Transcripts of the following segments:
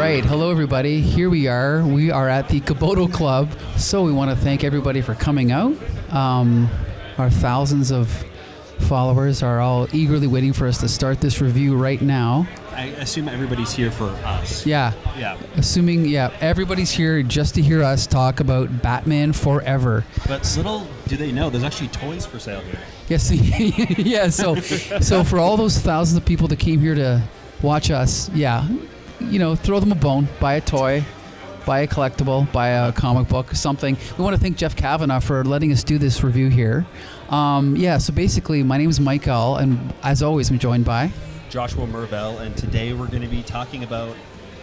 right. Hello, everybody. Here we are. We are at the Kaboto Club. So we want to thank everybody for coming out. Our thousands of followers are all eagerly waiting for us to start this review right now. I assume everybody's here for us. Yeah. Assuming, everybody's here just to hear us talk about Batman Forever. But little do they know, there's actually toys for sale here. Yes. Yeah. So for all those thousands of people that came here to watch us, throw them a bone, buy a toy, buy a collectible, buy a comic book, something. We want to thank Jeff Kavanaugh for letting us do this review here. So basically, my name is Michael, and as always, I'm joined by Joshua Mervell, and today we're going to be talking about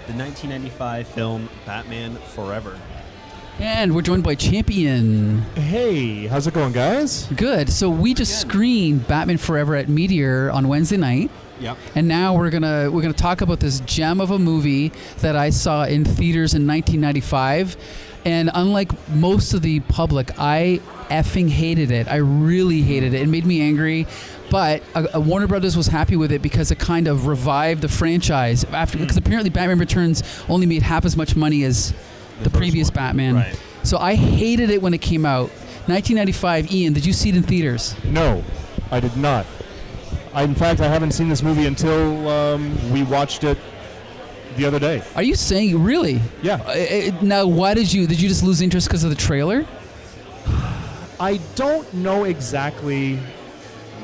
the 1995 film Batman Forever. And we're joined by Champion. Hey, how's it going, guys? Good. So we just screened Batman Forever at Meteor on Wednesday night. Yep. And now we're gonna talk about this gem of a movie that I saw in theaters in 1995. And unlike most of the public, I effing hated it. I really hated it. It made me angry. But Warner Brothers was happy with it because it kind of revived the franchise because apparently Batman Returns only made half as much money as the previous Batman. Right. So I hated it when it came out. 1995. Ian, did you see it in theaters? No, I did not. In fact, I haven't seen this movie until we watched it the other day. Are you saying really? Yeah. Now, why did you just lose interest because of the trailer? I don't know exactly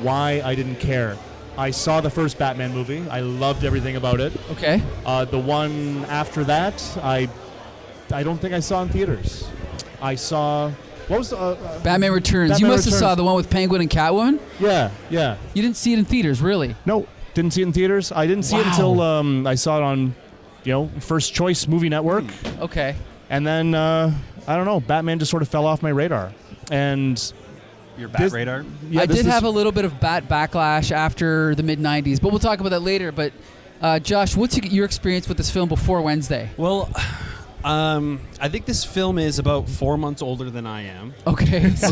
why I didn't care. I saw the first Batman movie. I loved everything about it. Okay. The one after that, I don't think I saw in theaters. I saw... What was Batman Returns? Batman You must have Returns. saw the one with Penguin and Catwoman? Yeah. You didn't see it in theaters, really? No, didn't see it in theaters. I didn't see it until I saw it on, First Choice Movie Network. Okay. And then, I don't know, Batman just sort of fell off my radar. And... Your Bat radar? Yeah, I did have a little bit of Bat backlash after the mid-'90s, but we'll talk about that later. But, Josh, what's your experience with this film before Wednesday? Well... I think this film is about 4 months older than I am. Okay. So,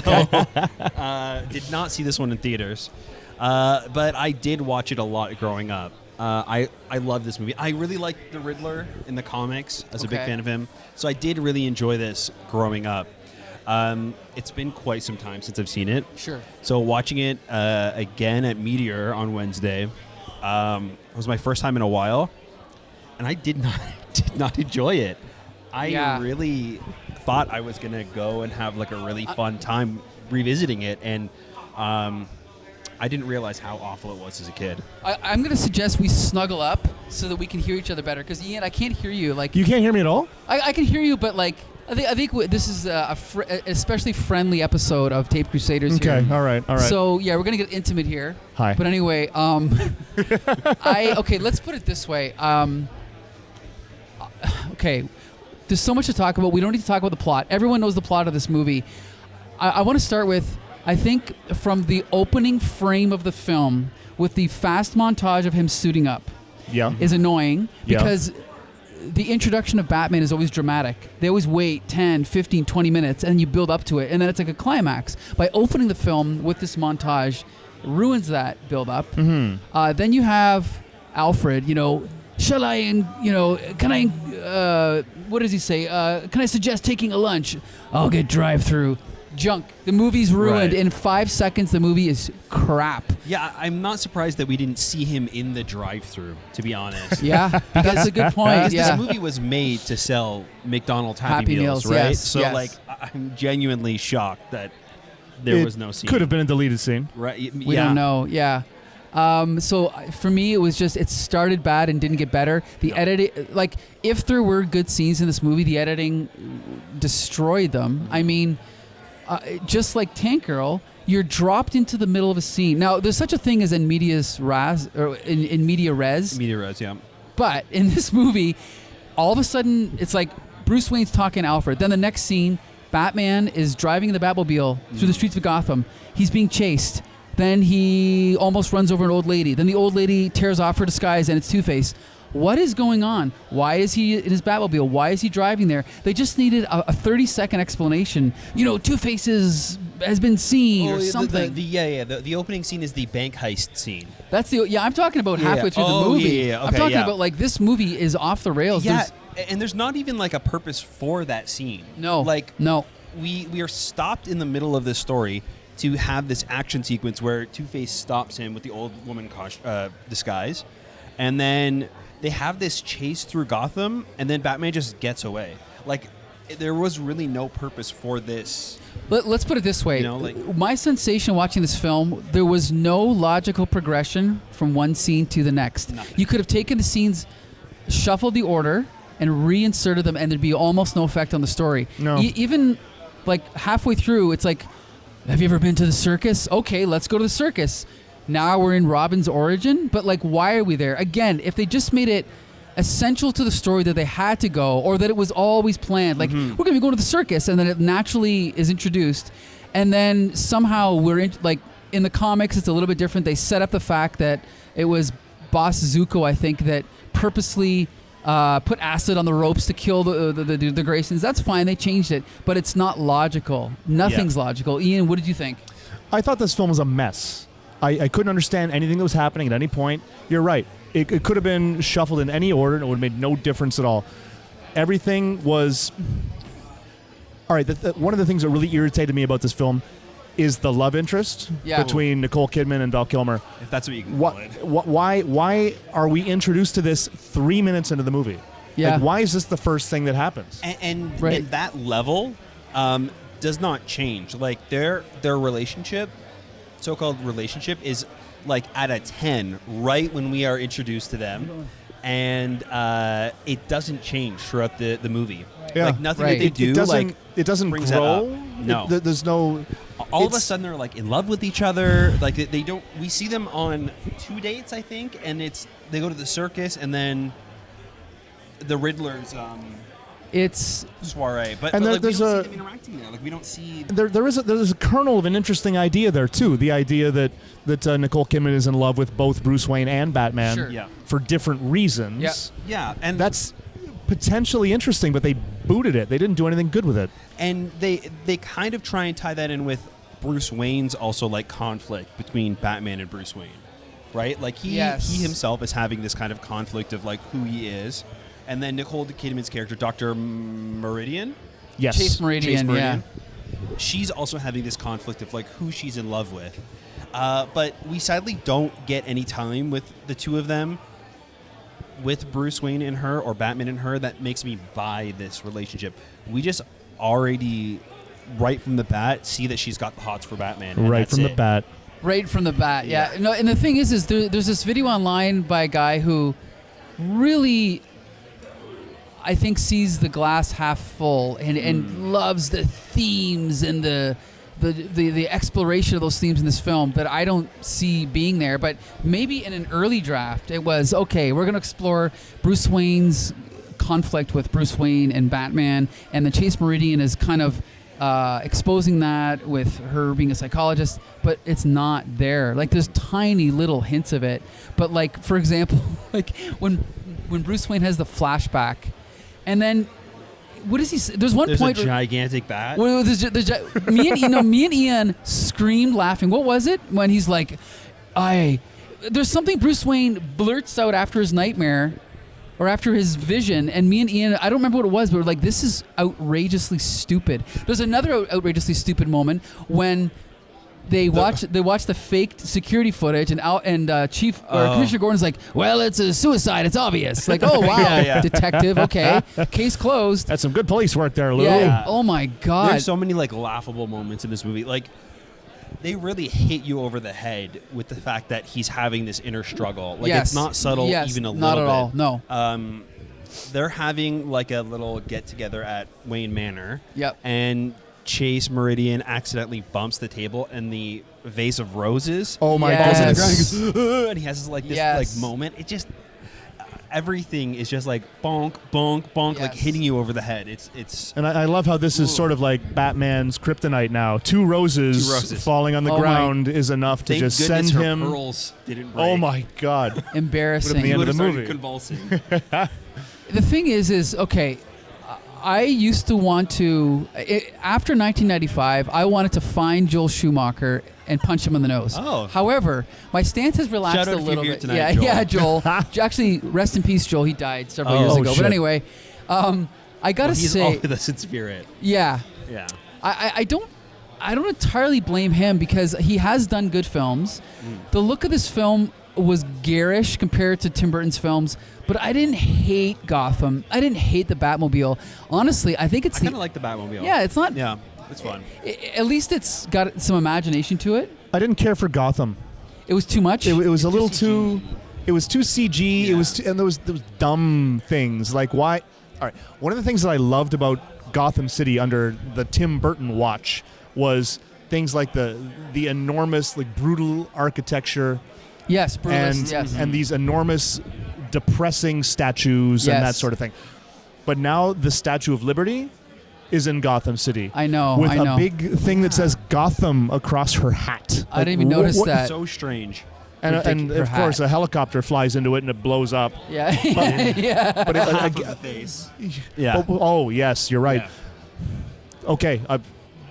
did not see this one in theaters. But I did watch it a lot growing up. I love this movie. I really liked the Riddler in the comics. I was a big fan of him. So I did really enjoy this growing up. It's been quite some time since I've seen it. Sure. So watching it again at Meteor on Wednesday was my first time in a while. And I did not enjoy it. I really thought I was going to go and have like a really fun time revisiting it, and I didn't realize how awful it was as a kid. I'm going to suggest we snuggle up so that we can hear each other better, because, Ian, I can't hear you. Like, you can't hear me at all? I can hear you, but, like, I think this is a especially friendly episode of Taped Crusaders here. Okay, all right. So, we're going to get intimate here. Hi. But anyway, let's put it this way. There's so much to talk about. We don't need to talk about the plot. Everyone knows the plot of this movie. I want to start with, I think, from the opening frame of the film with the fast montage of him suiting up is annoying because the introduction of Batman is always dramatic. They always wait 10, 15, 20 minutes, and you build up to it, and then it's like a climax. By opening the film with this montage, it ruins that build-up. Mm-hmm. Then you have Alfred, shall I, can I, what does he say? Can I suggest taking a lunch? I'll get drive-through. Junk. The movie's ruined. Right. In 5 seconds, the movie is crap. Yeah, I'm not surprised that we didn't see him in the drive-thru, to be honest. Yeah, that's a good point. Because this movie was made to sell McDonald's Happy Meals, right? Yes, so, I'm genuinely shocked that there was no scene. Could have been a deleted scene. Right? We don't know. Yeah. So for me, it was just, it started bad and didn't get better. The editing, if there were good scenes in this movie, the editing destroyed them. I mean, just like Tank Girl, you're dropped into the middle of a scene. Now, there's such a thing as in medias res, or in media res. Media res, yeah. But in this movie, all of a sudden, it's like Bruce Wayne's talking to Alfred. Then the next scene, Batman is driving in the Batmobile through the streets of Gotham. He's being chased. Then he almost runs over an old lady. Then the old lady tears off her disguise, and it's Two-Face. What is going on? Why is he in his Batmobile? Why is he driving there? They just needed a 30-second explanation. Two-Face has been seen or something. The opening scene is the bank heist scene. That's I'm talking about halfway through the movie. Okay, I'm talking about, this movie is off the rails. Yeah, And there's not even like a purpose for that scene. No. Like no. We are stopped in the middle of this story to have this action sequence where Two-Face stops him with the old woman disguise, and then they have this chase through Gotham, and then Batman just gets away. Like, there was really no purpose for this. Let's put it this way. You know, like, my sensation watching this film, there was no logical progression from one scene to the next. Nothing. You could have taken the scenes, shuffled the order, and reinserted them, and there'd be almost no effect on the story. No. Even like halfway through, it's like, have you ever been to the circus? Okay, let's go to the circus. Now we're in Robin's origin, but like, why are we there? Again, if they just made it essential to the story that they had to go, or that it was always planned, like, we're going to be going to the circus, and then it naturally is introduced, and then somehow in the comics, it's a little bit different. They set up the fact that it was Boss Zuko, I think, that purposely put acid on the ropes to kill the Graysons. That's fine. They changed it, but it's not logical. Nothing's logical. Ian, what did you think? I thought this film was a mess. I couldn't understand anything that was happening at any point. You're right. It could have been shuffled in any order, and it would have made no difference at all. Everything was... All right, one of the things that really irritated me about this film is the love interest between Nicole Kidman and Val Kilmer. if that's what you can call it. Why are we introduced to this 3 minutes into the movie? Yeah. Like, why is this the first thing that happens? And Right. that level does not change. Like, their relationship, so-called relationship, is like at a 10 right when we are introduced to them, and it doesn't change throughout the movie. Yeah. Like, nothing Right. that they do It doesn't brings that grow. up. No. There's no... all of a sudden they're like in love with each other. Like, they don't. We see them on 2 dates, I think, and they go to the circus, and then the Riddler's It's soiree. But, And but there's we don't a- see them interacting there. Like, we don't see. There's a kernel of an interesting idea there too. The idea that Nicole Kidman is in love with both Bruce Wayne and Batman Sure. Yeah. for different reasons. Yeah. Yeah, and That's potentially interesting, but they booted it. They didn't do anything good with it. And they kind of try and tie that in with Bruce Wayne's also, like, conflict between Batman and Bruce Wayne, right? Like, he himself is having this kind of conflict of, like, who he is, and then Nicole Kidman's character, Dr. Meridian, Yes. Chase Meridian, yeah. she's also having this conflict of, like, who she's in love with, but we sadly don't get any time with the two of them, with Bruce Wayne and her, or Batman and her, that makes me buy this relationship. We just already, right from the bat, see that she's got the hots for Batman. And Right that's from the it. bat. right from the bat. Yeah. Yeah. No, and the thing is there's this video online by a guy who really, I think, sees the glass half full and loves the themes and the exploration of those themes in this film that I don't see being there. But maybe in an early draft, it was, okay, we're going to explore Bruce Wayne's conflict with Bruce Wayne and Batman, and the Chase Meridian is kind of exposing that with her being a psychologist, but it's not there. Like, there's tiny little hints of it. But, like, for example, like when Bruce Wayne has the flashback, and then what does he say? There's one There's point a gigantic bat. well, me and Ian screamed laughing. What was it when he's like, there's something Bruce Wayne blurts out after his nightmare or after his vision, and me and Ian, I don't remember what it was, but we're like, this is outrageously stupid. There's another outrageously stupid moment when they watch the faked security footage, and Chief or Commissioner Gordon's like, well, it's a suicide. It's obvious. Like, oh wow, Yeah. detective. Okay, case closed. That's some good police work there, Lou. Yeah. Oh my God. There's so many, like, laughable moments in this movie. Like, they really hit you over the head with the fact that he's having this inner struggle. Like, Yes. it's not subtle even a little bit. Not at all. No. They're having, like, a little get together at Wayne Manor. Yep. And Chase Meridian accidentally bumps the table, and the vase of roses Oh my Yes. falls on the goodness. ground. And he goes, and he has this, like, this Yes. like moment. It just everything is just like bonk, bonk, bonk, like Yes. hitting you over the head. It's And I love how this is sort of like Batman's kryptonite now. Two roses falling on the Oh my- ground is enough to thank just goodness send her him. pearls didn't break. Oh my God. Embarrassing. Would've been the end of Would've the started movie. convulsing. The thing is okay, I used to want to, after 1995, I wanted to find Joel Schumacher and punch him in the nose. Oh. However, my stance has relaxed Shout out a if little you're bit. here tonight, yeah, Joel. Joel. Actually, rest in peace, Joel. He died several years Oh, ago. shit. But anyway, I gotta he's say, all with us in spirit. yeah, Yeah. I don't entirely blame him because he has done good films. The look of this film was garish compared to Tim Burton's films, but I didn't hate Gotham. I didn't hate the Batmobile. Honestly, I think it's I kind of like the Batmobile. yeah, it's not. Yeah, it's fun. At least it's got some imagination to it. I didn't care for Gotham. It was too much. It was a little CG. too. It was too CG. Yeah. It was, and there was dumb things like why. All right, one of the things that I loved about Gotham City under the Tim Burton watch was things like the enormous, like brutal architecture, yes, brutalist, yes. and these enormous, depressing statues and that Yes. sort of thing. But now the Statue of Liberty is in Gotham City. I know. with I a know. big thing that says Gotham across her hat. I didn't even notice that. So strange. And Her of course, hat. a helicopter flies into it and it blows up. Yeah, yeah. But Half of the face. Yeah. oh, yes, you're right. Yeah. Okay,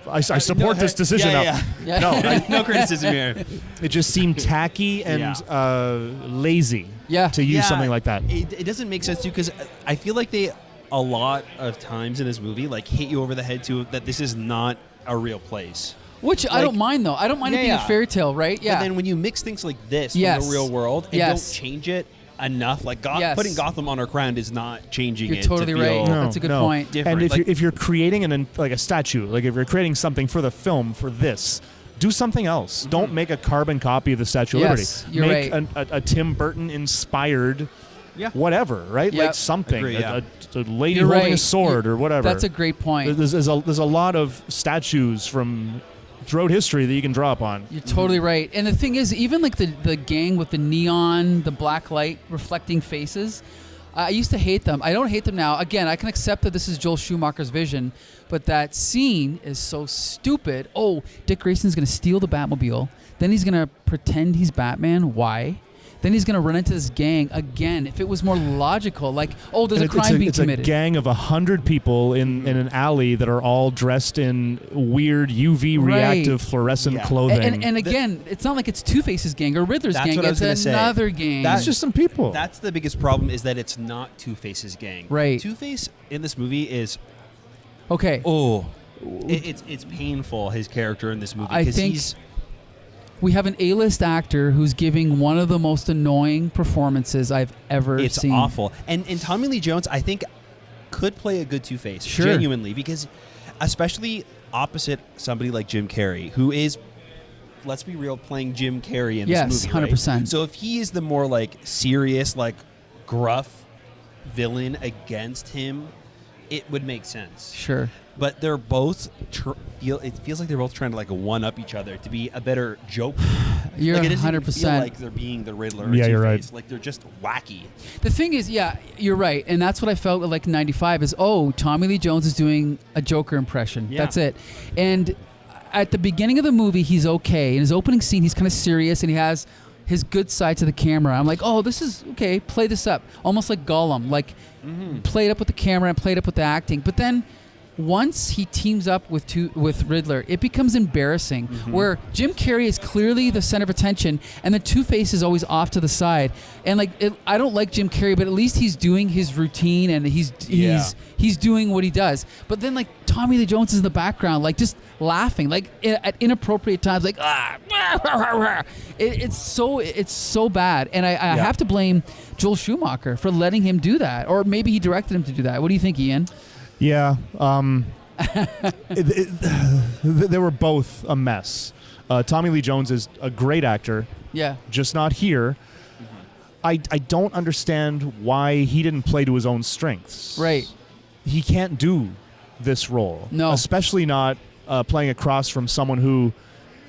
I support this decision now. Yeah. No, No criticism here. it just seemed tacky and lazy Yeah. to use something like that. It doesn't make sense too because I feel like they a lot of times in this movie like hit you over the head too that this is not a real place. Which I Like- don't mind though. I don't mind it being a fairy tale, right? Yeah. But then when you mix things like this Yes. from the real world and Yes. don't change it enough, like Yes. putting Gotham on our ground is not changing You're it. totally to right. feel No, That's a good no. point. different. And Like- if you're creating like a statue, like if you're creating something for the film for this, do something else. Don't make a carbon copy of the Statue of Yes, Liberty. you're Make right. a Tim Burton inspired, Yeah. whatever, right? Yep. Like something, Agree, yeah. a lady You're holding right. a sword or whatever. That's a great point. There's a lot of statues from throughout history that you can draw upon. You're totally right. And the thing is, even like the gang with the neon, the black light reflecting faces, I used to hate them. I don't hate them now. Again, I can accept that this is Joel Schumacher's vision, but that scene is so stupid. Oh, Dick Grayson's going to steal the Batmobile. Then he's going to pretend he's Batman. Why? Then he's going to run into this gang again. If it was more logical, like, oh, there's And a crime being it's committed. a gang of 100 people in an alley that are all dressed in weird UV reactive fluorescent Yeah. clothing. And again, it's not like it's Two-Face's gang or Riddler's That's gang. what I was gonna It's say. another gang. it's just some people. That's the biggest problem is that it's not Two-Face's gang. Right. Two-Face in this movie is okay. it's painful his character in this movie I because think he's we have an A-list actor who's giving one of the most annoying performances I've ever it's seen. awful. And Tommy Lee Jones I think could play a good Two-Face Sure. genuinely because especially opposite somebody like Jim Carrey who is let's be real playing Jim Carrey in Yes, this movie. 100%. Right? So if he is the more like serious like gruff villain against him it would make sense. Sure. But they're both it feels like they're both trying to like one up each other to be a better joke. You're like, it doesn't even 100%. feel like they're being the Riddler. Or Yeah, you're Two-Face. right. Like they're just wacky. The thing is, yeah, you're right. And that's what I felt like in 95 is, oh, Tommy Lee Jones is doing a Joker impression. Yeah. That's it. And at the beginning of the movie, he's okay. In his opening scene, he's kind of serious and he has his good side to the camera. I'm like, oh, this is okay. Play this up. Almost like Gollum. Like, play it up with the camera and play it up with the acting. But then once he teams up with Riddler, it becomes embarrassing. Where Jim Carrey is clearly the center of attention, and the Two-Face is always off to the side. And like, I don't like Jim Carrey, but at least he's doing his routine and he's doing what he does. But then like Tommy Lee Jones is in the background, like just laughing, like at inappropriate times, like it's so bad. And I have to blame Joel Schumacher for letting him do that, or maybe he directed him to do that. What do you think, Ian? Yeah. They were both a mess. Tommy Lee Jones is a great actor, Yeah. just not here. I don't understand why he didn't play to his own strengths. Right. He can't do this role. No. Especially not playing across from someone who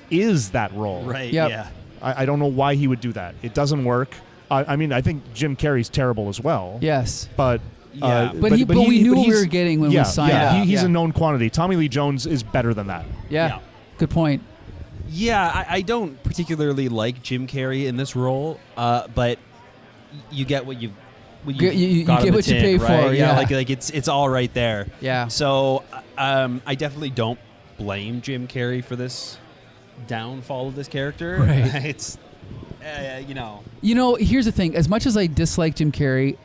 is that role. Right. Yep. Yeah. I don't know why he would do that. It doesn't work. I mean, I think Jim Carrey's terrible as well. Yes. But Yeah. But we knew what we he's- were getting when we signed yeah, up. he's Yeah. a known quantity. Tommy Lee Jones is better than that. Yeah. Yeah. Good point. Yeah, I don't particularly like Jim Carrey in this role, but you get what you You got get on the what you tin, pay right? for, Yeah, yeah. like it's all right there. Yeah. So I definitely don't blame Jim Carrey for this downfall of this character. Right. It's You know, here's the thing. As much as I dislike Jim Carrey,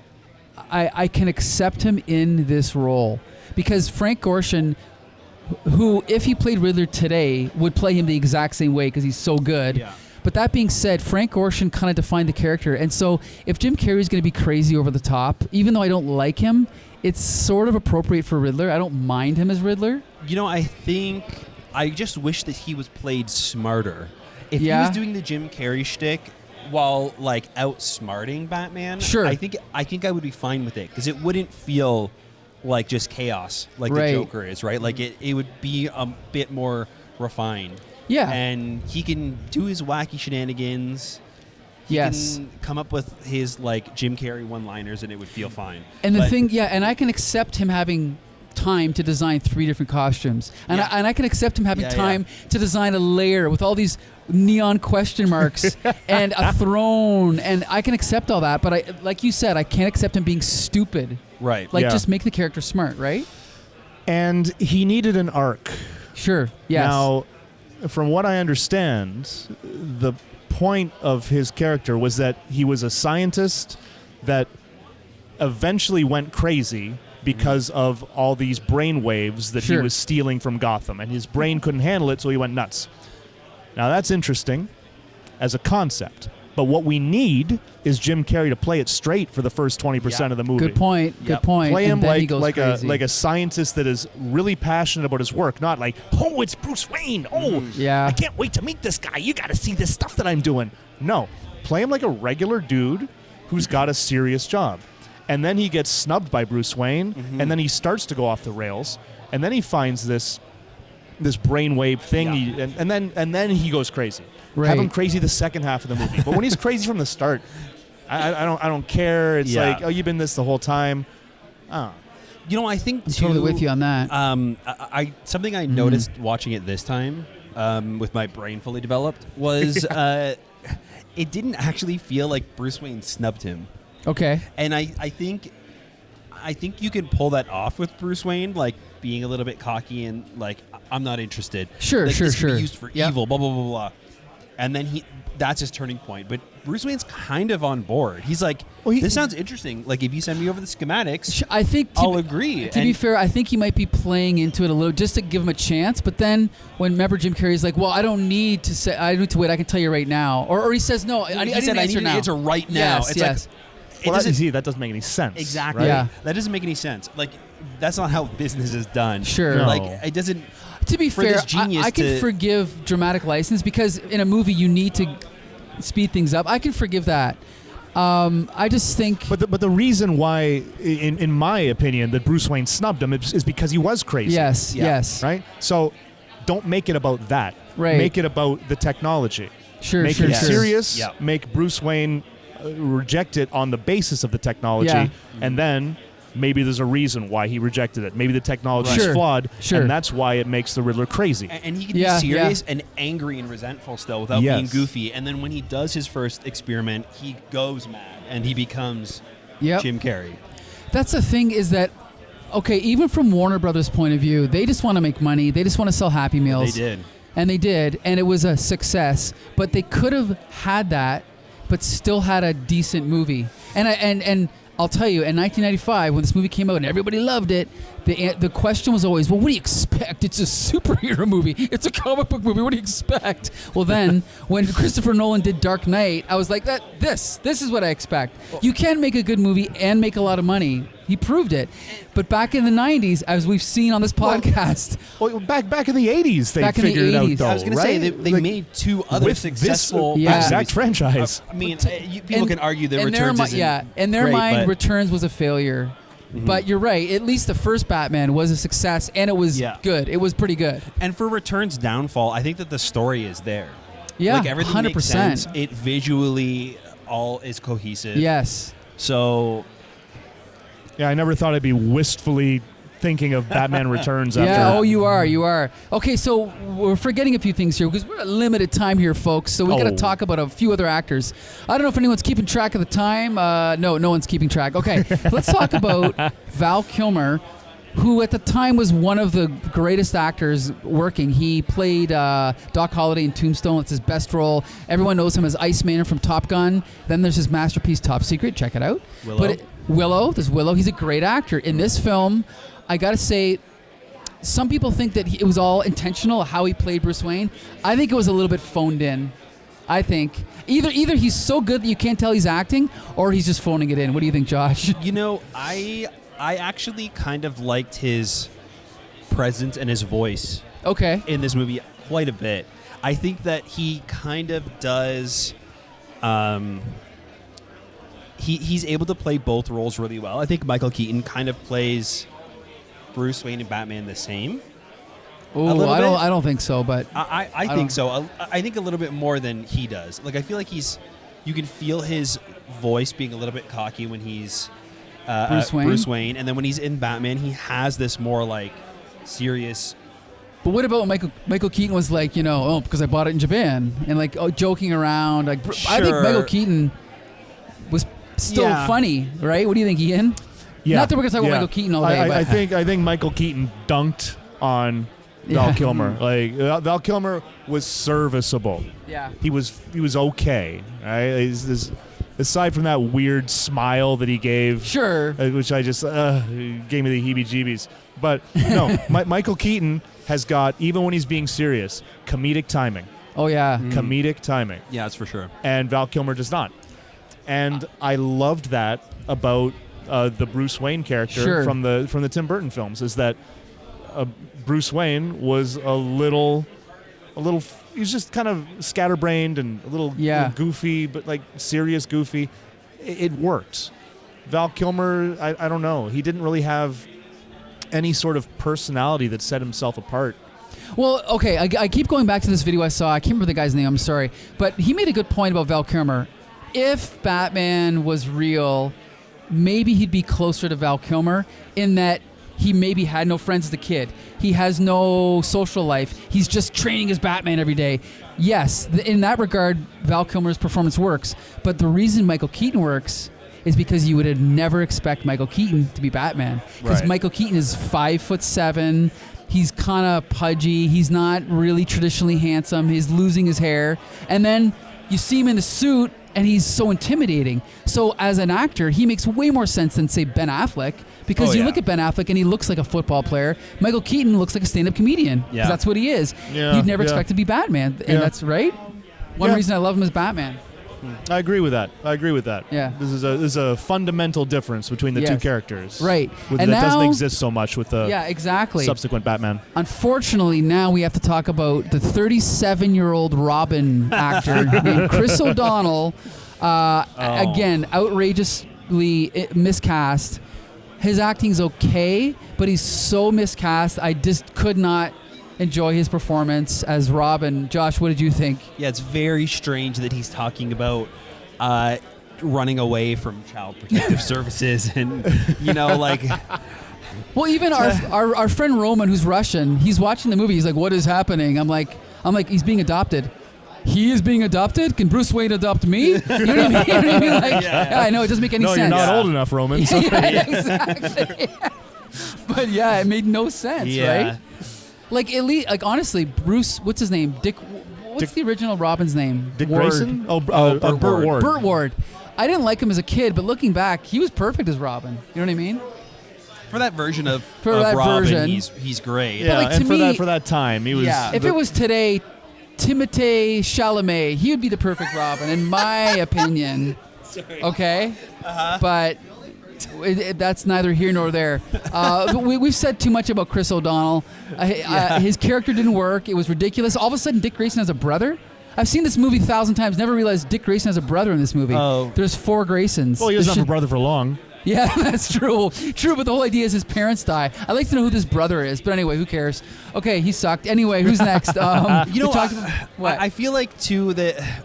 I can accept him in this role because Frank Gorshin, who if he played Riddler today would play him the exact same way because he's so good. Yeah. But that being said, Frank Gorshin kind of defined the character, and so if Jim Carrey's going to be crazy over the top, even though I don't like him, it's sort of appropriate for Riddler. I don't mind him as Riddler. You know, I just wish that he was played smarter. If he was doing the Jim Carrey shtick while like outsmarting Batman, sure. I think I would be fine with it because it wouldn't feel like just chaos like the Joker is, right? Like it would be a bit more refined. Yeah. And he can do his wacky shenanigans. He can come up with his like Jim Carrey one-liners and it would feel fine. And and I can accept him having time to design 3 different costumes. And I can accept him having time to design a lair with all these neon question marks and a throne, and I can accept all that, but I, like you said, I can't accept him being stupid. Right. Like just make the character smart, right? And he needed an arc. Sure. Yes. Now, from what I understand, the point of his character was that he was a scientist that eventually went crazy because of all these brain waves that he was stealing from Gotham, and his brain couldn't handle it, so he went nuts. Now, that's interesting as a concept, but what we need is Jim Carrey to play it straight for the first 20% of the movie. Good point. Good point. Play him like a scientist that is really passionate about his work, not like, oh, it's Bruce Wayne. Oh, I can't wait to meet this guy. You got to see this stuff that I'm doing. No, play him like a regular dude who's got a serious job. And then he gets snubbed by Bruce Wayne, and then he starts to go off the rails, and then he finds this brainwave thing, and then he goes crazy. Right. Have him crazy the second half of the movie, but when he's crazy from the start, I don't care. It's like, oh, you've been this the whole time. Oh. You know, I think I'm totally with you on that. Something I noticed watching it this time, with my brain fully developed, was it didn't actually feel like Bruce Wayne snubbed him. Okay. And I think you can pull that off with Bruce Wayne, like being a little bit cocky and like, I'm not interested. Sure. This can be used for evil, blah, blah, blah, blah. And then that's his turning point. But Bruce Wayne's kind of on board. He's like, this sounds interesting. Like, if you send me over the schematics, I think I'll agree. To be fair, I think he might be playing into it a little just to give him a chance. But then when remember Jim Carrey's like, well, I don't need to wait. I can tell you right now. Or he says, no, I need an answer right now. Yes, it's yes. Well, that doesn't make any sense. Exactly. Right? Yeah. That doesn't make any sense. Like, that's not how business is done. Sure. No. Like, it doesn't. To be fair, I can to forgive dramatic license because in a movie you need to speed things up. I can forgive that. I just think. But the reason why, in my opinion, that Bruce Wayne snubbed him is because he was crazy. Yes. Yeah. Yes. Right. So, don't make it about that. Right. Make it about the technology. Sure. Make sure, it sure. serious. Yeah. Make Bruce Wayne reject it on the basis of the technology, and then maybe there's a reason why he rejected it. Maybe the technology is flawed, and that's why it makes the Riddler crazy. And he can be serious and angry and resentful still without being goofy. And then when he does his first experiment, he goes mad and he becomes Jim Carrey. That's the thing is that, okay, even from Warner Brothers' point of view, they just want to make money. They just want to sell Happy Meals. They did. And they did, and it was a success. But they could have had that, but still had a decent movie. And I'll tell you, in 1995, when this movie came out and everybody loved it, the question was always, well, what do you expect? It's a superhero movie. It's a comic book movie. What do you expect? Well, then, when Christopher Nolan did Dark Knight, I was like, this is what I expect. You can make a good movie and make a lot of money. He proved it. But back in the 90s, as we've seen on this podcast. Well, back in the 80s, they figured it out, though. I was going to say, they made 2 other successful exact franchise. I mean, people can argue that Returns isn't in their great, mind, Returns was a failure. Mm-hmm. But you're right. At least the first Batman was a success, and it was good. It was pretty good. And for Return's downfall, I think that the story is there. Yeah, like everything 100%. makes sense. It visually all is cohesive. Yes. So. Yeah, I never thought I'd be wistfully thinking of Batman Returns after. Yeah, you are. Okay, so we're forgetting a few things here because we're at limited time here, folks. So we got to talk about a few other actors. I don't know if anyone's keeping track of the time. No one's keeping track. Okay, let's talk about Val Kilmer, who at the time was one of the greatest actors working. He played Doc Holliday in Tombstone. It's his best role. Everyone knows him as Iceman from Top Gun. Then there's his masterpiece, Top Secret. Check it out. Willow. Willow. There's Willow. He's a great actor. In this film, I got to say, some people think that it was all intentional how he played Bruce Wayne. I think it was a little bit phoned in. I think either he's so good that you can't tell he's acting, or he's just phoning it in. What do you think, Josh? You know, I actually kind of liked his presence and his voice in this movie quite a bit. I think that he kind of does he's able to play both roles really well. I think Michael Keaton kind of plays Bruce Wayne and Batman the same. Oh, I don't think so, but I think so. I think a little bit more than he does. Like, I feel like you can feel his voice being a little bit cocky when he's Bruce Wayne, and then when he's in Batman, he has this more like serious. But what about Michael Keaton was like, because I bought it in Japan, and like joking around. Like, sure. I think Michael Keaton was still funny, right? What do you think, Ian? Yeah. Not that we're gonna talk about Michael Keaton all day, but I think Michael Keaton dunked on Val Kilmer. Like, Val Kilmer was serviceable. Yeah, he was okay. Right? Aside from that weird smile that he gave, sure, which I just gave me the heebie-jeebies. But no, Michael Keaton has got, even when he's being serious, comedic timing. Oh yeah, comedic timing. Yeah, that's for sure. And Val Kilmer does not. And I loved that about the Bruce Wayne character from the Tim Burton films, is that Bruce Wayne was a little. He's just kind of scatterbrained and a little goofy, but like serious goofy. It worked. Val Kilmer, I don't know. He didn't really have any sort of personality that set himself apart. Well, okay, I keep going back to this video I saw. I can't remember the guy's name. I'm sorry, but he made a good point about Val Kilmer. If Batman was real, maybe he'd be closer to Val Kilmer in that he maybe had no friends as a kid. He has no social life. He's just training as Batman every day. Yes, in that regard, Val Kilmer's performance works. But the reason Michael Keaton works is because you would never expect Michael Keaton to be Batman. Because Michael Keaton is 5'7". He's kind of pudgy. He's not really traditionally handsome. He's losing his hair. And then you see him in the suit, and he's so intimidating. So as an actor, he makes way more sense than, say, Ben Affleck, because you look at Ben Affleck and he looks like a football player. Michael Keaton looks like a stand-up comedian, because that's what he is. Yeah, You'd never expect to be Batman, and that's right. One reason I love him is Batman. I agree with that. Yeah. This is a fundamental difference between the two characters. Right. And that doesn't exist so much with the subsequent Batman. Unfortunately, now we have to talk about the 37-year-old Robin actor named Chris O'Donnell. Again, outrageously miscast. His acting's okay, but he's so miscast. I just could not enjoy his performance as Robin. Josh, what did you think? Yeah, it's very strange that he's talking about running away from Child Protective Services and, like... Well, even our friend Roman, who's Russian, he's watching the movie. He's like, what is happening? I'm like, he's being adopted. He is being adopted? Can Bruce Wayne adopt me? You know what I mean? Like, I know, it doesn't make any sense. No, you're not old enough, Roman. So. Exactly. But it made no sense, right? Like, honestly, Bruce, what's his name? What's the original Robin's name? Dick Grayson? Burt Ward. Burt Ward. I didn't like him as a kid, but looking back, he was perfect as Robin. You know what I mean? For that version of Robin, he's great. Yeah, but like, and for that time, he was... Yeah. If it was today, Timothée Chalamet, he would be the perfect Robin, in my opinion. Sorry. Okay? But... that's neither here nor there. We've said too much about Chris O'Donnell. His character didn't work. It was ridiculous. All of a sudden, Dick Grayson has a brother? I've seen this movie 1,000 times, never realized Dick Grayson has a brother in this movie. Oh. There's 4 Graysons. Well, he doesn't have a brother for long. Yeah, that's true. True, but the whole idea is his parents die. I'd like to know who this brother is, but anyway, who cares? Okay, he sucked. Anyway, who's next? I feel like, too, that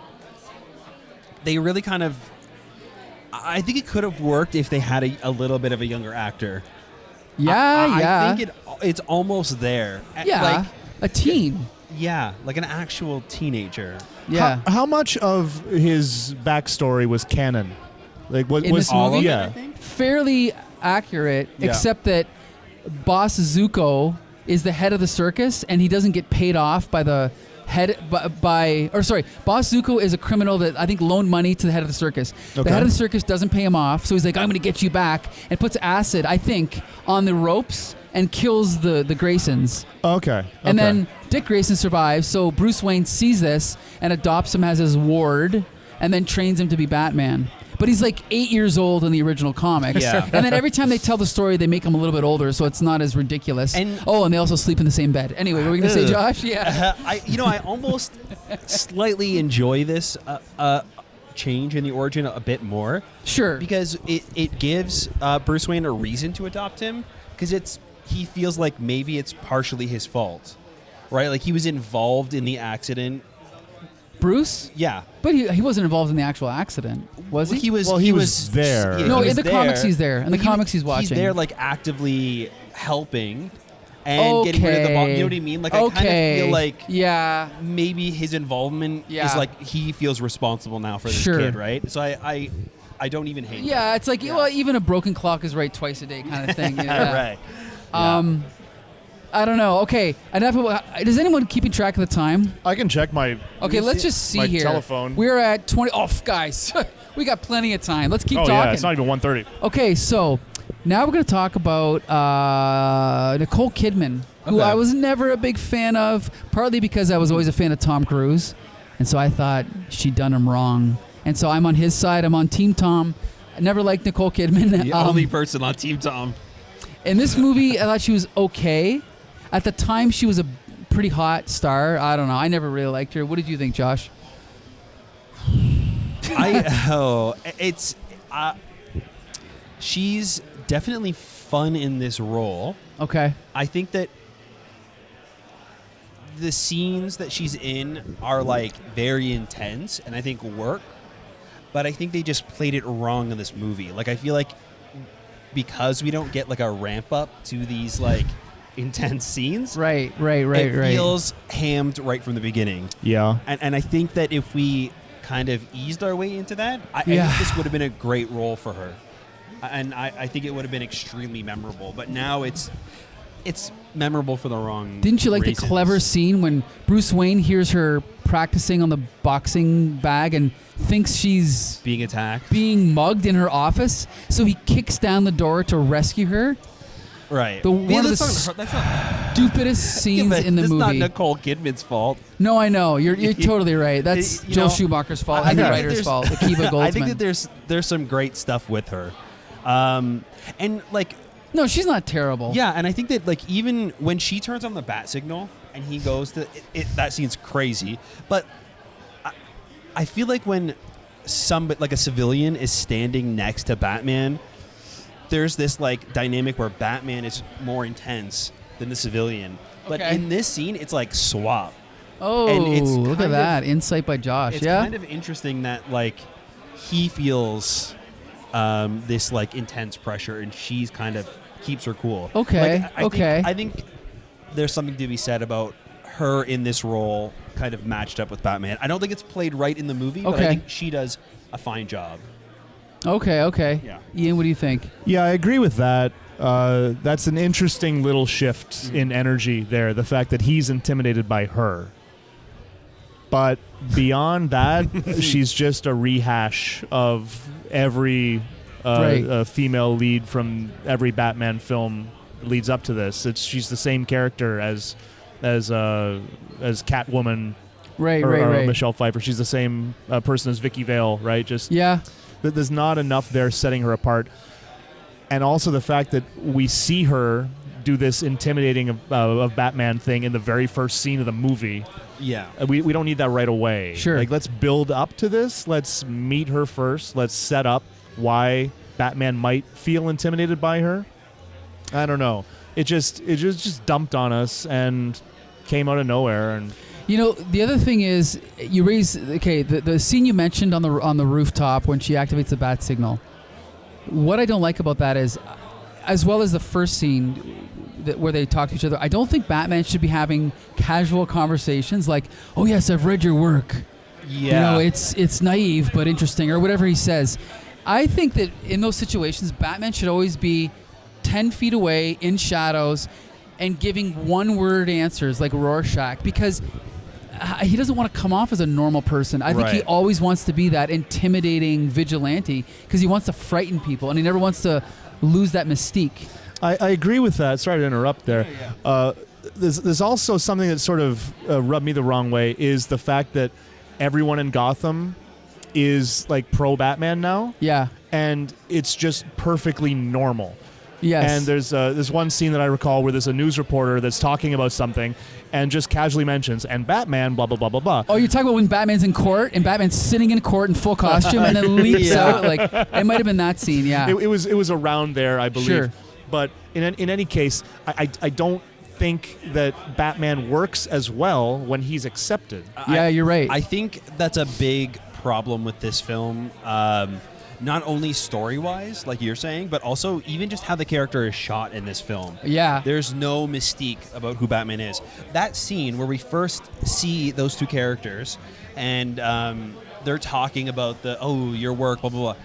they really kind of... I think it could have worked if they had a little bit of a younger actor. I think it's almost there. Yeah, like a teen. Yeah, like an actual teenager. Yeah. How much of his backstory was canon? Like what in was this movie? Yeah, fairly accurate, except that Boss Zuko is the head of the circus, and he doesn't get paid off by the Boss Zuko is a criminal that I think loaned money to the head of the circus. The Okay. head of the circus doesn't pay him off, so he's like, I'm going to get you back, and puts acid, I think, on the ropes and kills the Graysons. Okay. And okay. then Dick Grayson survives, so Bruce Wayne sees this and adopts him as his ward and then trains him to be Batman. But he's like 8 years old in the original comics. Yeah. And then every time they tell the story, they make him a little bit older, so it's not as ridiculous. And they also sleep in the same bed. Anyway, what were we going to say, Josh? Yeah. I almost slightly enjoy this change in the origin a bit more. Sure. Because it gives Bruce Wayne a reason to adopt him, because he feels like maybe it's partially his fault, right? Like he was involved in the accident. Bruce? Yeah. But he wasn't involved in the actual accident, was he? He was. Well, he was there. Yeah, No, he in was the comics he's there. In the comics he's watching. He's there, like actively helping and getting rid of the bomb. You know what I mean? Like I kind of feel like maybe his involvement is like he feels responsible now for this kid, right? So I don't even hate. Yeah, that. it's like well, even a broken clock is right twice a day, kind of thing. Right. I don't know. Okay, does anyone keeping track of the time? I can check my. Okay, let's just see my here. telephone. We're at 20. Oh, guys, we got plenty of time. Let's keep Oh talking. yeah, it's not even 1:30. Okay, so now we're going to talk about Nicole Kidman, who Okay. I was never a big fan of, partly because I was always a fan of Tom Cruise, and so I thought she'd done him wrong. And so I'm on his side. I'm on Team Tom. I never liked Nicole Kidman. The only person on Team Tom. In this movie, I thought she was okay. At the time, she was a pretty hot star. I don't know. I never really liked her. What did you think, Josh? She's definitely fun in this role. Okay. I think that the scenes that she's in are like very intense and I think work, but I think they just played it wrong in this movie. Like I feel like because we don't get like a ramp up to these like intense scenes, Right. it feels hammed right from the beginning. Yeah. And I think that if we kind of eased our way into that, I think this would have been a great role for her. And I think it would have been extremely memorable. But now it's memorable for the wrong Didn't you like reasons. the clever scene when Bruce Wayne hears her practicing on the boxing bag and thinks she's being attacked? being mugged in her office? So he kicks down the door to rescue her. Right. One of the that's not stupidest scenes in the that's movie. not Nicole Kidman's fault. No, I know. You're totally right. That's You Joel know, Schumacher's fault I and the think writer's there's- fault. Akiva Goldsman. I think that there's some great stuff with her. And like No, she's not terrible. yeah, and I think that like even when she turns on the bat signal and he goes to that scene's crazy. But I feel like when somebody like a civilian is standing next to Batman, there's this like dynamic where Batman is more intense than the civilian. But Okay. in this scene, it's like swap. Oh, And it's look at kind that. Insight by Josh. It's Yeah? kind of interesting that like he feels this like intense pressure and she's kind of keeps her cool. Okay, Like, okay. I think there's something to be said about her in this role kind of matched up with Batman. I don't think it's played right in the movie, but Okay. I think she does a fine job. Okay. Yeah. Ian, what do you think? Yeah, I agree with that. That's an interesting little shift in energy there. The fact that he's intimidated by her. But beyond that, she's just a rehash of every female lead from every Batman film leads up to this. She's the same character as Catwoman or Michelle Pfeiffer. She's the same person as Vicky Vale, right? Just there's not enough there setting her apart. And also the fact that we see her do this intimidating of Batman thing in the very first scene of the movie. Yeah. We don't need that right away. Sure. Like, let's build up to this. Let's meet her first. Let's set up why Batman might feel intimidated by her. I don't know. It just dumped on us and came out of nowhere. And You know, the other thing is, you raise the scene you mentioned on the rooftop when she activates the bat signal. What I don't like about that is, as well as the first scene where they talk to each other, I don't think Batman should be having casual conversations like, "Oh yes, I've read your work." Yeah. You know, it's naive but interesting, or whatever he says. I think that in those situations, Batman should always be 10 feet away in shadows and giving one-word answers like Rorschach, because he doesn't want to come off as a normal person. I think he always wants to be that intimidating vigilante because he wants to frighten people, and he never wants to lose that mystique. I agree with that. Sorry to interrupt there. There's also something that sort of rubbed me the wrong way is the fact that everyone in Gotham is like pro Batman now. Yeah. And it's just perfectly normal. Yes. And there's one scene that I recall where there's a news reporter that's talking about something and just casually mentions, and Batman, blah, blah, blah, blah, blah. Oh, you're talking about when Batman's in court and Batman's sitting in court in full costume and then leaps out? Like, it might have been that scene, yeah. It was around there, I believe. Sure. But in any case, I don't think that Batman works as well when he's accepted. Yeah, you're right. I think that's a big problem with this film. Not only story-wise, like you're saying, but also even just how the character is shot in this film. Yeah. There's no mystique about who Batman is. That scene where we first see those two characters and they're talking about your work, blah, blah, blah.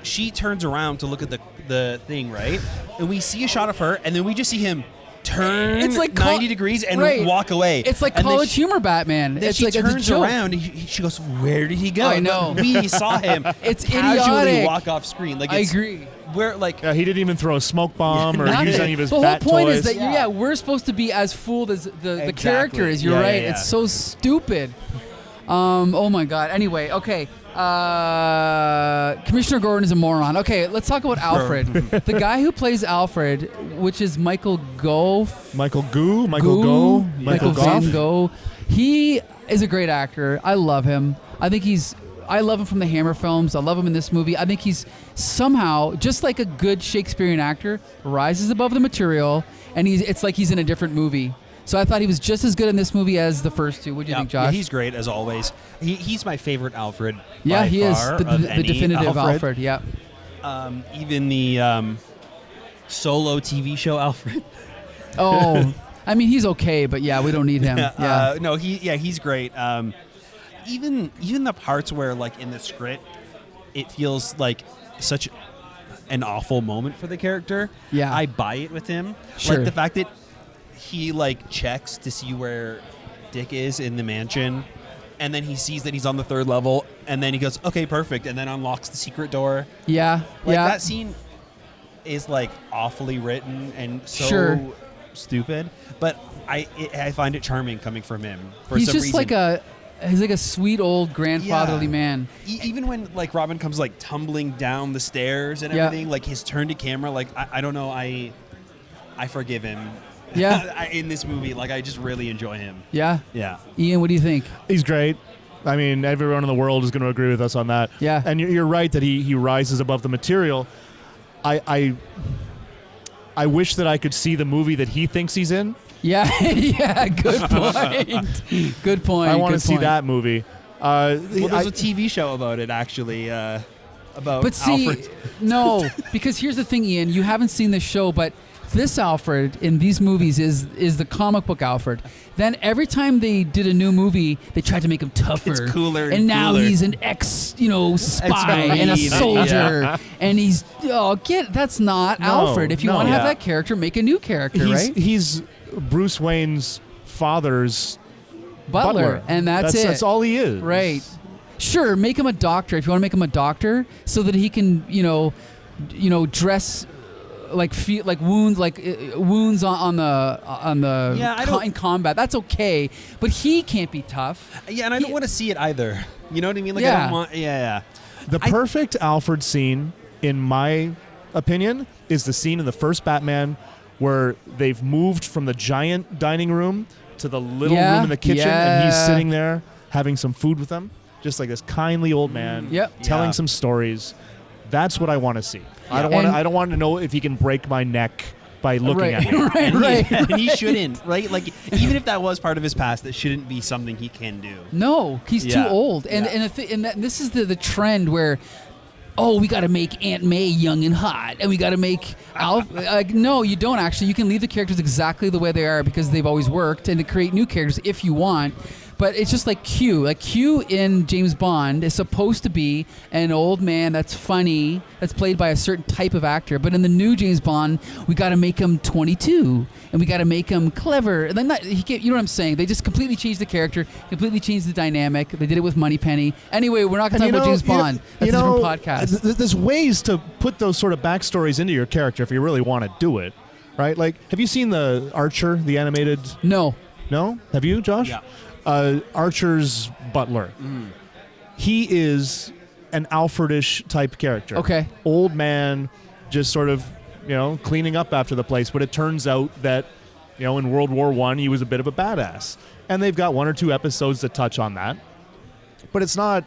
She turns around to look at the thing, right? And we see a shot of her, and then we just see him turn it's like 90 degrees and walk away. It's like and college humor Batman. Then it's she like turns a around and she goes, "Where did he go?" I know. We saw him. It's casually idiotic. walk off screen. Like I agree. We're like, he didn't even throw a smoke bomb or use any of his the whole bat point toys. is that we're supposed to be as fooled as the character is. You're right. It's so stupid. Oh my God. Anyway, okay. Commissioner Gordon is a moron. Okay, let's talk about Alfred. The guy who plays Alfred, which is Michael Goff. Michael Van Gogh. He is a great actor. I love him. I love him from the Hammer films. I love him in this movie. I think he's somehow, just like a good Shakespearean actor, rises above the material, and it's like he's in a different movie. So I thought he was just as good in this movie as the first two. What do you think, Josh? Yeah, he's great as always. He's my favorite Alfred. Yeah, he is far, the definitive Alfred. Yeah. Even the solo TV show Alfred. Oh, I mean he's okay, but yeah, we don't need him. Yeah. He's great. Even the parts where like in the script, it feels like such an awful moment for the character. Yeah, I buy it with him. Sure. Like the fact that he like checks to see where Dick is in the mansion, and then he sees that he's on the 3rd level, and then he goes, "Okay, perfect," and then unlocks the secret door. Yeah, That scene is like awfully written and so stupid, but I find it charming coming from him. For some reason. He's like a sweet old grandfatherly man. Even when like Robin comes like tumbling down the stairs and everything, like his turn to camera, like I don't know, I forgive him. Yeah. In this movie, like I just really enjoy him. Yeah. Yeah. Ian, what do you think? He's great. I mean, everyone in the world is going to agree with us on that. Yeah. And you're right that he rises above the material. I wish that I could see the movie that he thinks he's in. Yeah. Yeah. Good point. Good point. I want to see that movie. There's a TV show about it actually. About but see, Alfred. No, because here's the thing, Ian. You haven't seen this show, but this Alfred in these movies is the comic book Alfred. Then every time they did a new movie, they tried to make him tougher. It's cooler and now cooler. He's an spy and a soldier. And he's that's not Alfred. If you want to have that character, make a new character, right? He's Bruce Wayne's father's butler. And that's it. That's all he is. Right. Sure, make him a doctor if you want to make him a doctor, so that he can, dress like wounds in combat. That's okay, but he can't be tough. Yeah, and I don't want to see it either. You know what I mean? Like I don't want. Yeah. The perfect Alfred scene, in my opinion, is the scene in the first Batman where they've moved from the giant dining room to the little room in the kitchen, and he's sitting there having some food with them. Just like this kindly old man telling some stories. That's what I want to see. Yeah. I don't want to know if he can break my neck by looking at me. Right. And he shouldn't, right? Like even if that was part of his past, that shouldn't be something he can do. No, he's too old. And this is the trend where, we got to make Aunt May young and hot, and we got to make Alf. No, you don't actually. You can leave the characters exactly the way they are because they've always worked, and to create new characters if you want. But it's just like Q. Like Q in James Bond is supposed to be an old man that's funny, that's played by a certain type of actor. But in the new James Bond, we got to make him 22, and we got to make him clever. And then you know what I'm saying? They just completely changed the character, completely changed the dynamic. They did it with Moneypenny. Anyway, we're not going to talk about James Bond. That's a different podcast. There's ways to put those sort of backstories into your character if you really want to do it, right? Like, have you seen the Archer, the animated? No. No? Have you, Josh? Yeah. Archer's butler. He is an Alfredish type character. Okay. Old man, just sort of, cleaning up after the place. But it turns out that, in World War I, he was a bit of a badass. And they've got 1 or 2 episodes that touch on that. But it's not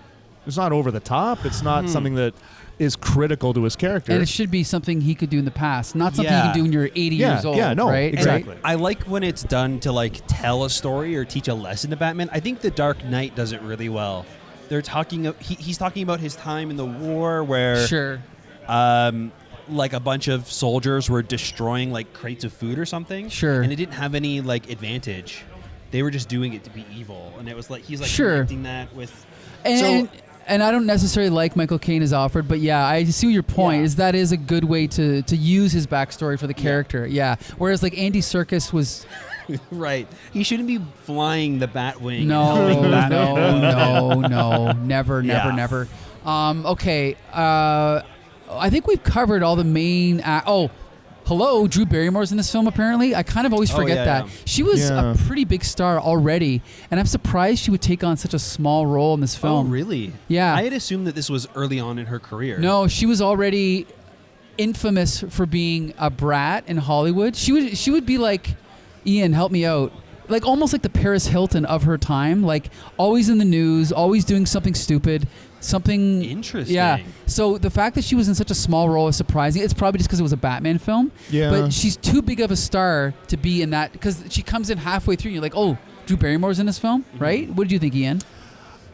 over the top. It's not something that is critical to his character. And it should be something he could do in the past, not something you can do when you're 80 years old. Yeah, no, right? exactly. I like when it's done to like tell a story or teach a lesson to Batman. I think The Dark Knight does it really well. They're talking. He's talking about his time in the war where, like a bunch of soldiers were destroying like crates of food or something. Sure. And it didn't have any like advantage. They were just doing it to be evil, and it was like he's like connecting that with. And I don't necessarily like Michael Caine as Alfred, but yeah, I see your point. Is that is a good way to use his backstory for the character. Yeah. Whereas like Andy Serkis was. Right. He shouldn't be flying the Batwing. No, never. Okay. I think we've covered all the main. Hello, Drew Barrymore's in this film, apparently. I kind of always forget that. Yeah. She was a pretty big star already, and I'm surprised she would take on such a small role in this film. Oh, really? Yeah. I had assumed that this was early on in her career. No, she was already infamous for being a brat in Hollywood. She would be like, Ian, help me out. Like almost like the Paris Hilton of her time, like always in the news, always doing something stupid. Something interesting. Yeah. So the fact that she was in such a small role is surprising. It's probably just because it was a Batman film. Yeah. But she's too big of a star to be in that because she comes in halfway through and you're like, oh, Drew Barrymore's in this film, right? What did you think, Ian?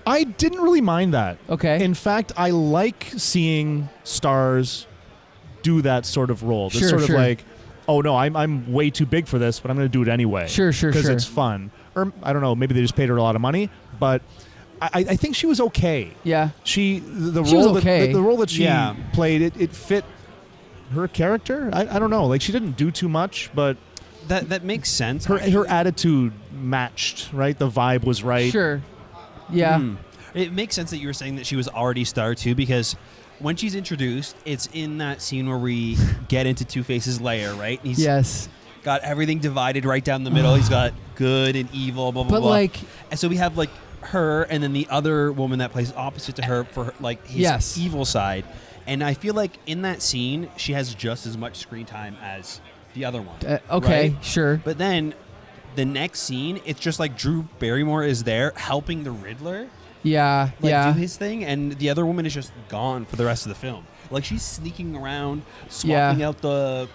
I didn't really mind that. Okay. In fact, I like seeing stars do that sort of role. This sort of like, oh no, I'm way too big for this, but I'm going to do it anyway. Sure. Because it's fun. Or I don't know, maybe they just paid her a lot of money, but I think she was okay. Yeah. The role that she Yeah. played, it fit her character. I don't know. Like she didn't do too much, but that makes sense. Her attitude matched, right? The vibe was right. Sure. Yeah. It makes sense that you were saying that she was already star too, because when she's introduced, it's in that scene where we get into Two-Face's lair, right? Yes. Got everything divided right down the middle. He's got good and evil, blah, blah, blah. Like, and so we have like her and then the other woman that plays opposite to her for like his evil side. And I feel like in that scene, she has just as much screen time as the other one. Okay, right? sure. But then the next scene, it's just like Drew Barrymore is there helping the Riddler. Yeah, do his thing, and the other woman is just gone for the rest of the film. Like she's sneaking around, swapping out the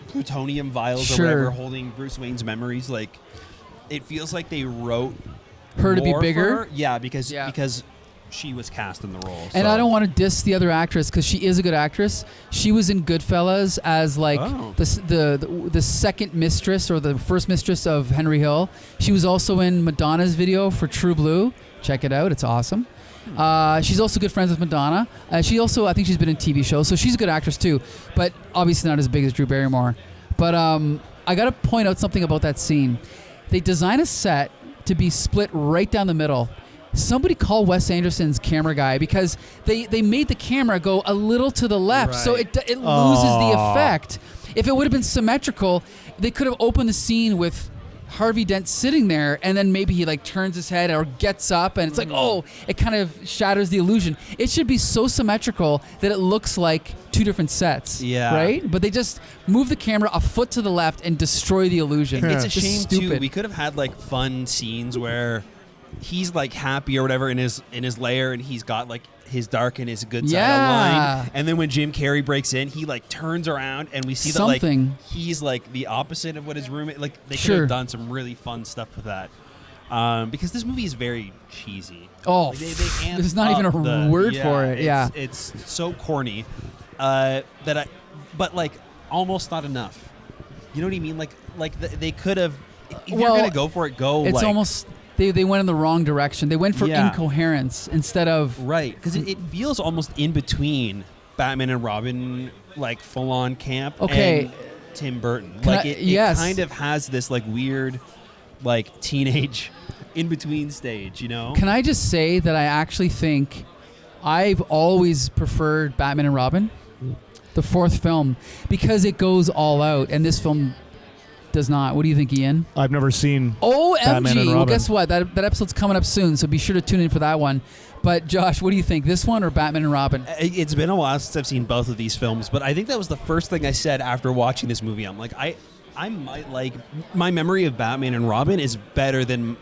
plutonium vials or whatever, holding Bruce Wayne's memories. Like it feels like they wrote her to be bigger. Her. Yeah, because she was cast in the role. And so. I don't want to diss the other actress because she is a good actress. She was in Goodfellas as like the second mistress or the first mistress of Henry Hill. She was also in Madonna's video for True Blue. Check it out. It's awesome. She's also good friends with Madonna. She also, I think she's been in TV shows, so she's a good actress too, but obviously not as big as Drew Barrymore. But I got to point out something about that scene. They design a set to be split right down the middle. Somebody call Wes Anderson's camera guy because they made the camera go a little to the left, so it loses the effect. If it would have been symmetrical, they could have opened the scene with Harvey Dent sitting there, and then maybe he like turns his head or gets up, and it's like, oh, it kind of shatters the illusion. It should be so symmetrical that it looks like two different sets, right? But they just move the camera a foot to the left and destroy the illusion. It's a shame too. We could have had like fun scenes where he's like happy or whatever in his lair, and he's got like his dark and his good side aligned. And then when Jim Carrey breaks in, he like turns around and we see that like he's like the opposite of what his roommate. Like they could have done some really fun stuff with that. Because this movie is very cheesy. Oh, like there's not even a word for it. It's so corny but like almost not enough. You know what I mean? Like they could have. If you're gonna go for it, go. It's like, almost. they went in the wrong direction. They went for incoherence instead of right, because it feels almost in between Batman and Robin, like full on camp. Okay. And Tim Burton. Like it kind of has this like weird, like teenage in between stage. You know. Can I just say that I actually think I've always preferred Batman and Robin, the fourth film, because it goes all out, and this film does not. What do you think, Ian? I've never seen Batman and OMG. Robin. Well, guess what? That episode's coming up soon, so be sure to tune in for that one. But Josh, what do you think? This one or Batman and Robin? It's been a while since I've seen both of these films, but I think that was the first thing I said after watching this movie. I'm like, I might like, my memory of Batman and Robin is better than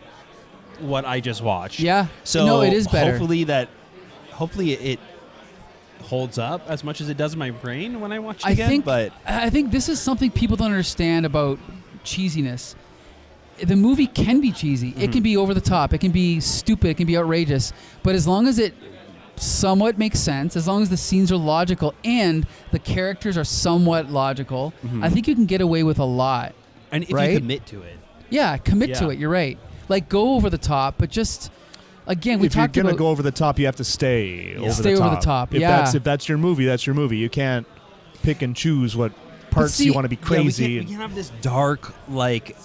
what I just watched. Yeah. So no, it is better. Hopefully it holds up as much as it does in my brain when I watch it again. I think this is something people don't understand about cheesiness. The movie can be cheesy. It can be over the top. It can be stupid. It can be outrageous. But as long as it somewhat makes sense, as long as the scenes are logical and the characters are somewhat logical, I think you can get away with a lot. And if right? you commit to it. Yeah, commit to it. You're right. Like, go over the top, but just... Again, if you're going to go over the top, you have to stay over the top. If that's your movie, that's your movie. You can't pick and choose what parts you want to be crazy. We can't have this dark, like,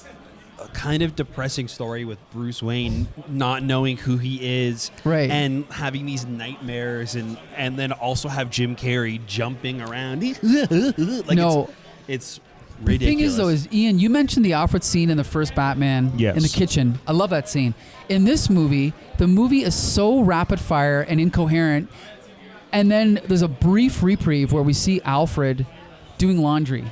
kind of depressing story with Bruce Wayne not knowing who he is, right, and having these nightmares, and then also have Jim Carrey jumping around. Like, no, it's ridiculous. The thing is, though, is Ian, you mentioned the Alfred scene in the first Batman in the kitchen. I love that scene. In this movie, the movie is so rapid fire and incoherent, and then there's a brief reprieve where we see Alfred doing laundry,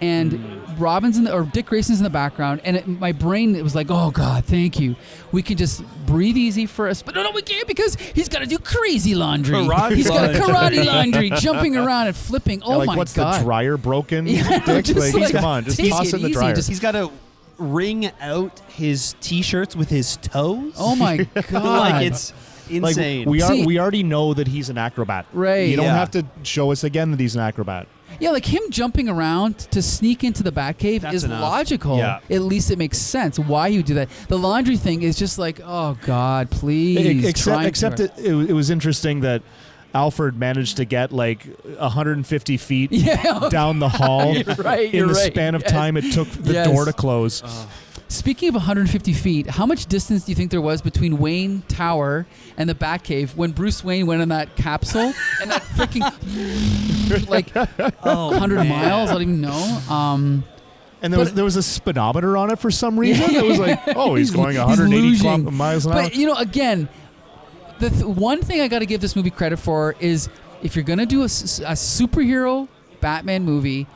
and Robin's or Dick Grayson's in the background, and my brain, it was like, oh God, thank you. We can just breathe easy for us, but no, we can't, because he's got to do crazy laundry. He's got a karate laundry, jumping around and flipping. Oh, like, my what's God. The dryer broken? Yeah, Dick? Come on, just toss it in the dryer. He's got to wring out his T-shirts with his toes. Oh my God. Like, it's insane. Like, we already know that he's an acrobat. Right. You don't have to show us again that he's an acrobat. Yeah, like him jumping around to sneak into the Batcave is logical. Yeah. At least it makes sense why you do that. The laundry thing is just like, oh God, please. Except it was interesting that Alfred managed to get like 150 feet down the hall in the span of time it took the door to close. Speaking of 150 feet, how much distance do you think there was between Wayne Tower and the Batcave when Bruce Wayne went in that capsule and that freaking like 100 miles? I don't even know. And there was a speedometer on it for some reason. It was like, oh, he's going 180 miles an hour. But again, the one thing I got to give this movie credit for is if you're gonna do a superhero Batman movie,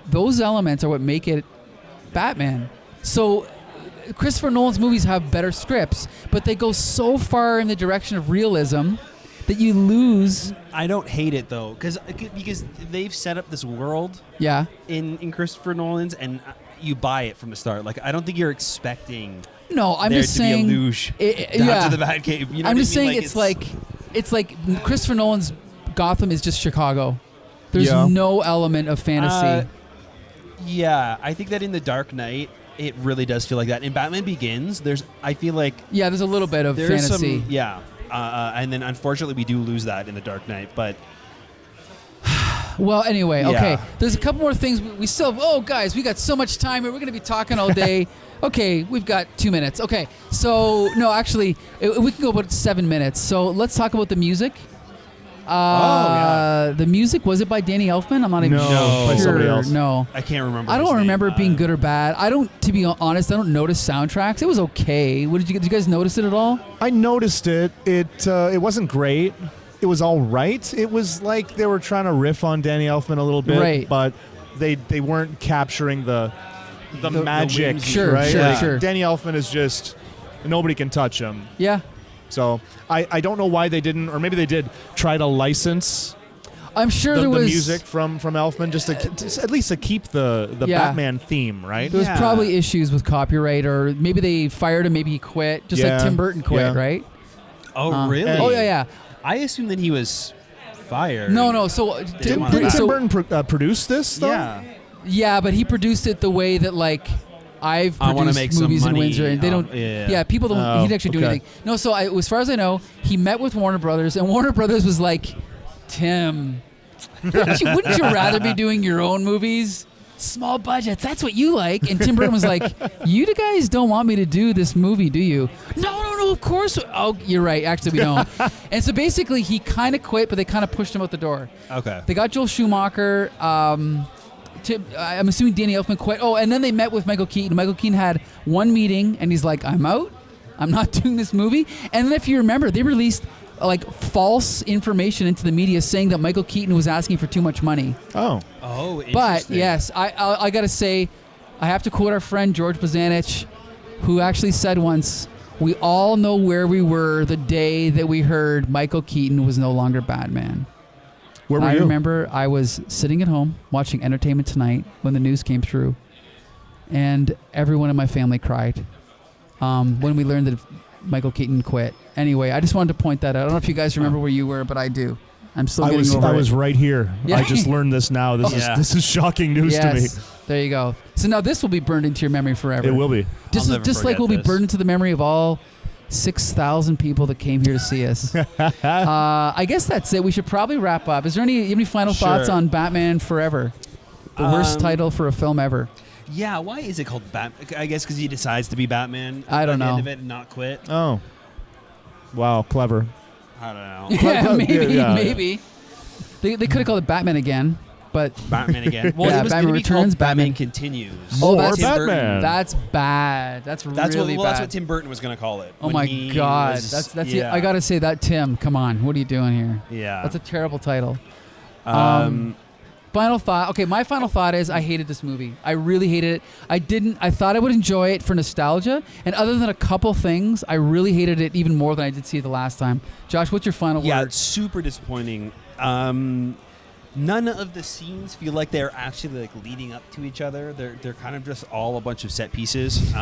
those elements are what make it Batman. So Christopher Nolan's movies have better scripts, but they go so far in the direction of realism that you lose. I don't hate it though, because they've set up this world. Yeah. In Christopher Nolan's, and you buy it from the start. Like, I don't think you're expecting. No, I'm just saying. To be a luge down to the Batcave. You know I'm what just I mean? saying it's like Christopher Nolan's Gotham is just Chicago. There's no element of fantasy. Yeah, I think that in The Dark Knight, it really does feel like that. In Batman Begins, I feel like there's a little bit of fantasy. And then unfortunately we do lose that in The Dark Knight, but. Well, anyway, okay. There's a couple more things we still have. Oh, guys, we got so much time and we're going to be talking all day. Okay, we've got 2 minutes. Okay, so, no, actually, we can go about 7 minutes. So let's talk about the music. The music, was it by Danny Elfman? I'm not even sure. By somebody else. No. I can't remember. I don't remember it being good or bad. To be honest, I don't notice soundtracks. It was okay. Did you guys notice it at all? I noticed it. It wasn't great. It was all right. It was like they were trying to riff on Danny Elfman a little bit, but they weren't capturing the magic. Sure. Danny Elfman is just, nobody can touch him. Yeah. So I don't know why they didn't, or maybe they did try to license. I'm sure the there was music from Elfman just to at least to keep the Batman theme, right? There was probably issues with copyright, or maybe they fired him, maybe he quit, just like Tim Burton quit, right? Oh, really? Oh yeah. I assumed that he was fired. No. So did Tim Burton produce this though? Yeah. Yeah, but he produced it the way that I've I wanna produced make some movies in money. Windsor, and they don't. Yeah. People don't. Oh, He didn't actually do okay. anything. No, so as far as I know, he met with Warner Brothers, and Warner Brothers was like, Tim, wouldn't you rather be doing your own movies? Small budgets, that's what you like. And Tim Burton was like, you guys don't want me to do this movie, do you? No, of course. Oh, you're right. Actually, we don't. And so basically, he kind of quit, but they kind of pushed him out the door. Okay. They got Joel Schumacher. I'm assuming Danny Elfman quit. Oh, and then they met with Michael Keaton. Michael Keaton had one meeting, and he's like, I'm out. I'm not doing this movie. And then if you remember, they released false information into the media saying that Michael Keaton was asking for too much money. Oh. Interesting. But yes, I got to say, I have to quote our friend George Bozanich, who actually said once, we all know where we were the day that we heard Michael Keaton was no longer Batman. Where were I you? remember I was sitting at home watching Entertainment Tonight when the news came through, and everyone in my family cried when we learned that Michael Keaton quit. Anyway, I just wanted to point that out. I don't know if you guys remember where you were, but I do. I'm still getting over it. I was right here. Yeah. I just learned this now. This is shocking news to me. There you go. So now this will be burned into your memory forever. It will be. Just never like forget we'll be this. burned into the memory of all 6,000 people that came here to see us. I guess that's it. We should probably wrap up. Is there any final thoughts Sure. on Batman Forever? The worst title for a film ever. Yeah, why is it called Batman? I guess because he decides to be Batman. I don't at the know. end of it and not quit. Oh. Wow, clever. I don't know. Yeah, maybe. yeah. Maybe. They could have called it Batman again, but Batman again. Well, Yeah, it was Batman going to be Returns, called Batman Batman- Continues. Oh, More that's Tim Burton. Batman. that's bad. That's really bad. That's what Tim Burton was going to call it. Oh when my he God, was- that's it. yeah. I gotta say that, Tim. Come on, what are you doing here? Yeah. That's a terrible title. Um, Final thought. Okay, my final thought is I hated this movie. I really hated it. I thought I would enjoy it for nostalgia, and other than a couple things, I really hated it even more than I did see it the last time. Josh, what's your final yeah, word? it's super disappointing. None of the scenes feel like they're actually like leading up to each other. They're kind of just all a bunch of set pieces.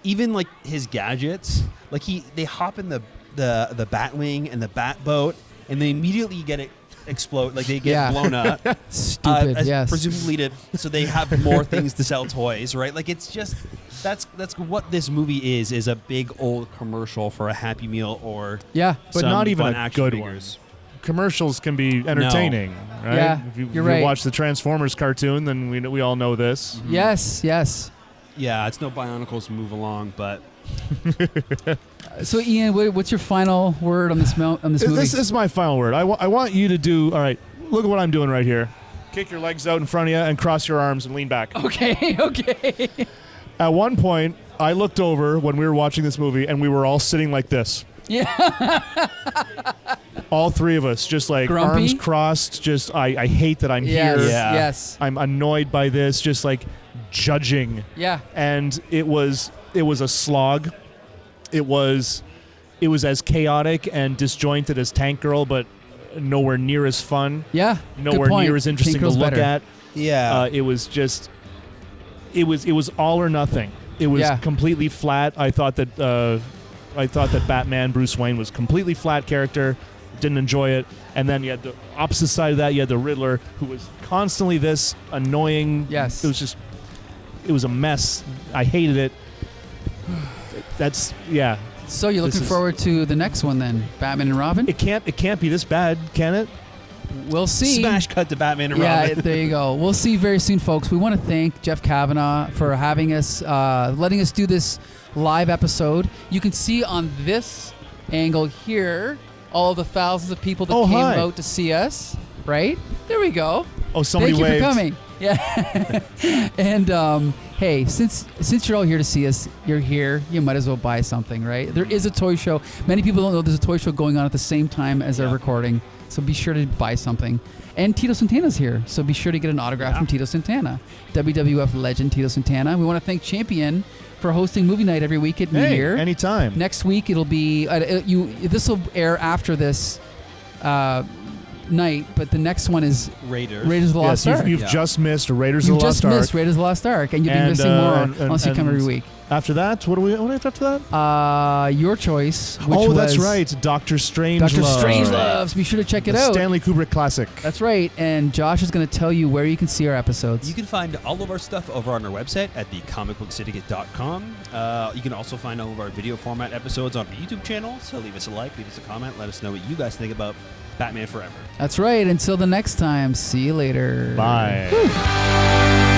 Even like his gadgets, like they hop in the Batwing and the Batboat, and they immediately get it explode, like they get blown up. Stupid. Yes. Presumably so they have more things to sell toys, right? Like it's just that's what this movie is a big old commercial for a Happy Meal or Yeah. But some not even fun a action good figures. Commercials can be entertaining, right? Yeah, if you you're right. watch the Transformers cartoon, then we all know this. Yes. Yes. Yeah, it's no Bionicles move along, but So, Ian, what's your final word on this movie? This is my final word. I want you to do, all right, look at what I'm doing right here. Kick your legs out in front of you and cross your arms and lean back. Okay. Okay. At one point, I looked over when we were watching this movie, and we were all sitting like this. Yeah. All three of us, just like Grumpy? arms crossed, just, I hate that I'm Yes. here. Yeah. Yes. I'm annoyed by this, just like judging. Yeah. And it was a slog. It was as chaotic and disjointed as Tank Girl, but nowhere near as fun. Yeah. Nowhere Good point. near as interesting Tank to Girl's look better. at. yeah. It was just, it was all or nothing. It was Yeah. completely flat. I thought that Batman Bruce Wayne was completely flat character. Didn't enjoy it. And then you had the opposite side of that. You had the Riddler, who was constantly this annoying. Yes. It was a mess. I hated it. That's yeah. So you're This looking is- forward to the next one then, Batman and Robin? It can't be this bad, can it? We'll see. Smash cut to Batman and Yeah, Robin. there you go. We'll see very soon, folks. We want to thank Jeff Kavanaugh for having us, letting us do this live episode. You can see on this angle here all the thousands of people that came hi. out to see us. Right? There we go. Oh, somebody Thank you waved. for coming. Yeah. And hey, since you're all here to see us, you're here, you might as well buy something, right? There is a toy show. Many people don't know there's a toy show going on at the same time as our recording, so be sure to buy something. And Tito Santana's here, so be sure to get an autograph from Tito Santana, WWF legend Tito Santana. We want to thank Champion for hosting movie night every week at Meteor. Anytime. Next week it'll be this will air after this night, but the next one is Raiders. Raiders of the Lost Yes, Ark. you've just missed Raiders You've of the Lost just Ark. missed Raiders of the Lost Ark, and you'll be missing more unless you come every week. After that, what do we have after that? Your choice. Which That's was right. Doctor Strangelove. Dr. Strangeloves. Be sure to check it out. Stanley Kubrick classic. That's right. And Josh is going to tell you where you can see our episodes. You can find all of our stuff over on our website at thecomicbooksyndicate.com. You can also find all of our video format episodes on our YouTube channel. So leave us a like, leave us a comment, let us know what you guys think about Batman Forever. That's right. Until the next time, see you later. Bye. Woo.